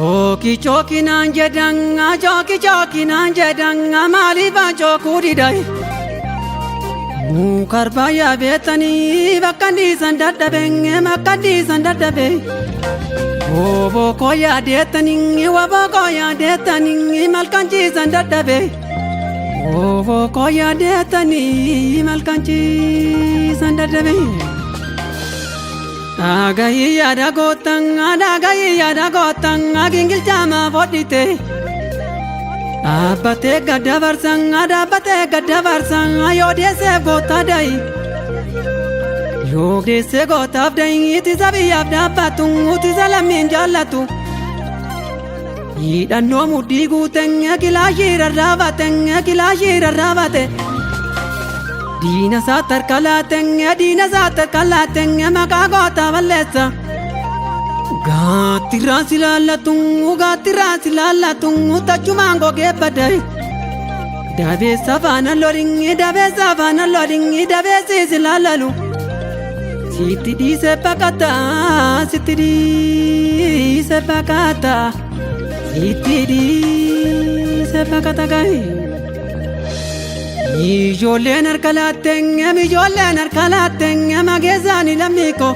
Choki choki nanje danga, choki nanje danga, maliba chokuri dai. Mukarbaya betani, bakandi sandada benge, makandi sandada be. Obo koya detani, wabo koya detani, malkanji sandada be. Obo koya detani, malkanji sandada be. Agayi yada gotang, agingil jama vodite. Abate gadavar sang, ayode se gotadai. Yogde se gotavdai, itizabi abda patung, utizalamin jalatu. Ida no mudigu teng, kilashira ravate. Dina satar kalateng, makagota valletsa. Gatira silalatung, tachumango gebadai. Dave savana loring, dave silalalu. Sitidi sepakata. Sitidi sepakata gai. Ijoolleen harkalateng, magezani lamiko.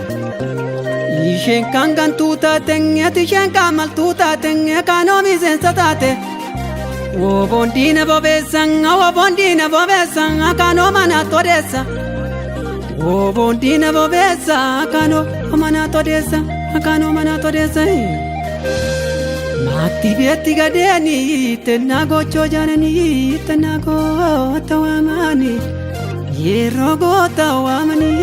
Isheen kan gantuu taateng, isheen kan maltuu taateng, kanoomi seensa taate. Woboon diina bobeessan, kanooma na todeessa. Woboon diina bobeessa, kanooma na todeessa. Matti beetti gadeeni, tenna gochoo jaanani, tenna goota waamani, yeroo goota waamani.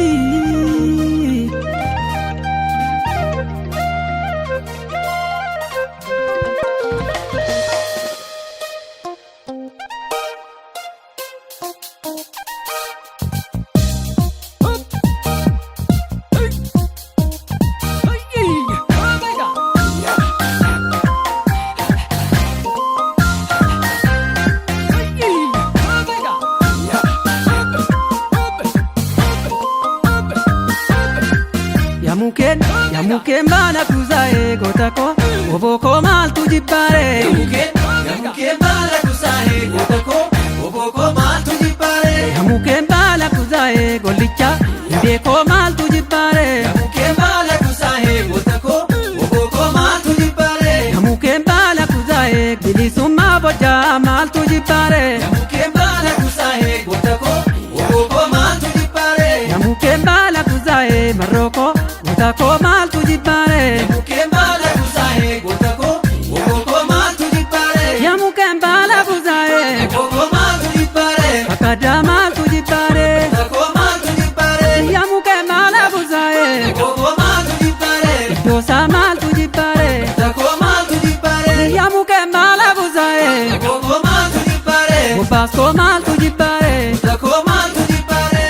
Yamuken bala kuzae gotako, oboko mal tujipare. Yamuken bala kuzae gotako, oboko mal tujipare. Yamuken bala kuzae golicha, ideko mal tujipare. Yamuken bala kuzae gotako, oboko mal tujipare. Yamuken bala kuzae bilisumma boja mal tujipare. Yamuken bala kuzae gotako, oboko mal tujipare. Yamuken bala kuzae maroko. Gotako mal tujipare. Yamuken bala kuzae gotako, oboko mal tujipare. Yamuken bala kuzae, oboko mal tujipare. akada mal tujipare. Gotako mal tujipare. Yamuken bala kuzae, oboko mal tujipare. dosa mal tujipare. Gotako mal tujipare. Yamuken bala kuzae, Oboko mal tujipare. gopasko mal tujipare. Gotako mal tujipare.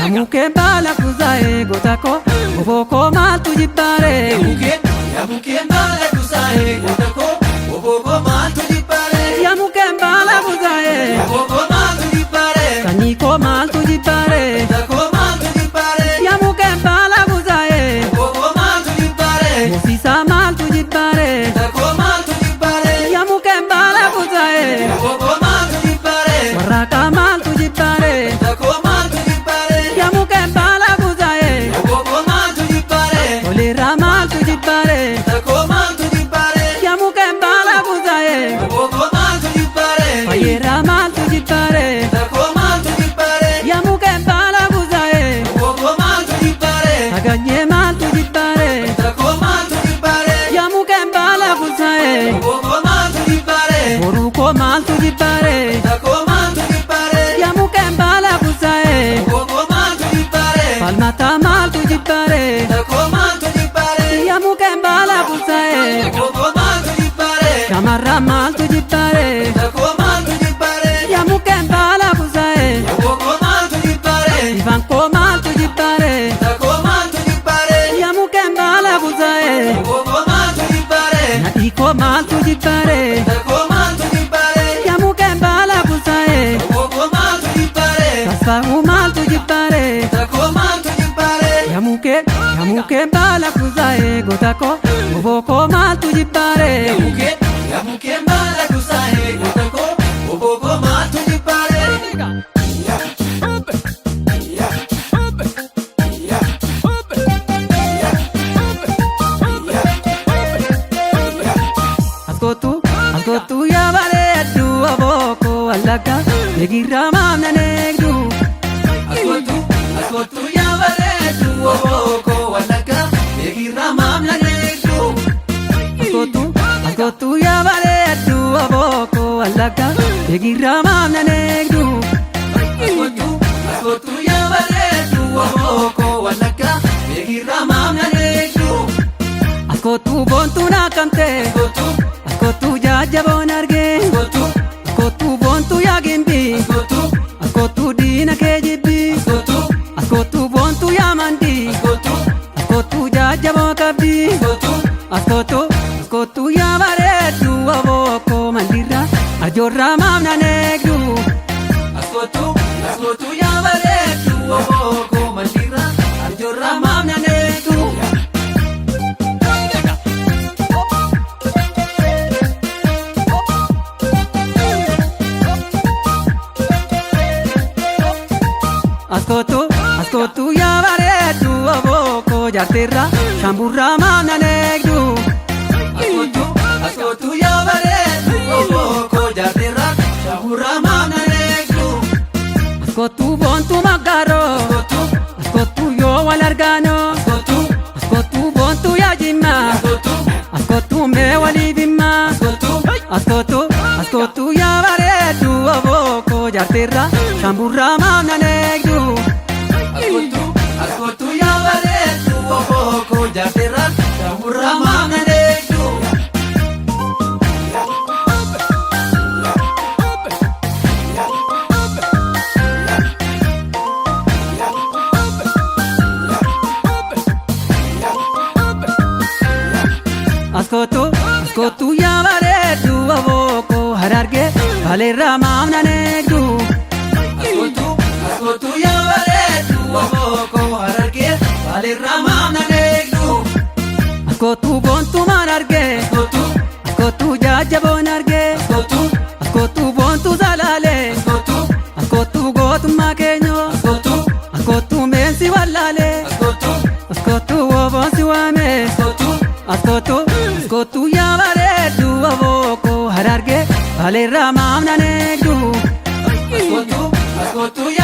Yamuken bala kuzae, gotako, oboko mal tujipare. Yamuken bala kuzae gotako, oboko mal tujipare. Yamuken bala kuzae, Oboko mal tujipare. kaniko mal tujipare. Gotako mal tujipare. Yamuken bala kuzae, Oboko mal tujipare. mosisa mal tujipare. Gotako mal tujipare. Yamuken bala kuzae, Oboko mal tujipare. waraka mal tujipare. Gotako mal tujipare. Yamuken bala kuzae, Oboko mal tujipare. tolera mal tujipare. Gotako mal tujipare. Yamuken bala kuzae, Oboko mal tujipare. fayera mal tujipare. Gotako mal tujipare. Yamuken bala kuzae, Oboko mal tujipare. aganye mal tujipare. Gotako mal tujipare. Yamuken bala kuzae, Oboko mal tujipare. boruko mal tujipare. Gotako mal tujipare. Yamuken bala kuzae, Oboko mal tujipare. palmata mal tujipare. Gotako mal tujipare. Yamuken bala kuzae, Oboko mal tujipare. shamarra mal tujipare. Gotako mal tujipare. Yamuken bala kuzae, Oboko mal tujipare. ivanko mal tujipare. Gotako mal tujipare. Yamuken bala kuzae, Oboko mal tujipare. nadiko mal tujipare. Gotako mal tujipare. Yamuken bala kuzae, Oboko mal tujipare. tasfahu mal tujipare. Gotako mal tujipare. Yamuken Yamuke bala kuzae gotako oboko maltu jibbare. Yamuke bala kuzae gotako oboko maltu jibbare. Askotu ya bareedu oboko alaga negira mamna negdu. Askotu ya bareedu oboko alaga negira mamna negdu. Askotu ya bareedu oboko alaga negira mamna negdu. Askotu ya bareedu oboko alaga negira mamna negdu. Askotu bontu nakamte. Askotu jajjabon arge. Askotu bontu ya gimbi. Askotu diina kee jibbi. Askotu bontu ya mandi. Askotu jajjaboo qabdi. Askotu ya bareedu oboko mandirra arjoorra maamna neegdu. Askotu ya bareedu oboko mandirra arjoorra maamna neegdu. Askotu ya bareedu oboko jaarteerra shamburra maamna neegdu. Askotu ya bareedu oboko jaarteerra shamburra maamna neegdu. Askotu bontu maggaaro. Askotu yoo wal argaano. Askotu bontu ya jimma. Askotu mee waliif himma. Askotu ya bareedu oboko jaarteerra shamburra maamna neegdu. Askotu ya bareedu oboko jaarteerra shamburra maamna neegdu. Askotu ya bareedu oboko hararge baleerra maamna neegdu. Askotu ya bareedu oboko hararge baleerra maamna neegdu. Askotu bontu maan arge. Askotu jajjaboon arge. Askotu bontu zalaale. Askotu gootummaa keenyo. Askotu meensi wallaale. Askotu woboonsi waame. Askotu ya bareedu oboko hararge baleerra maamna neegdu. Askotu ya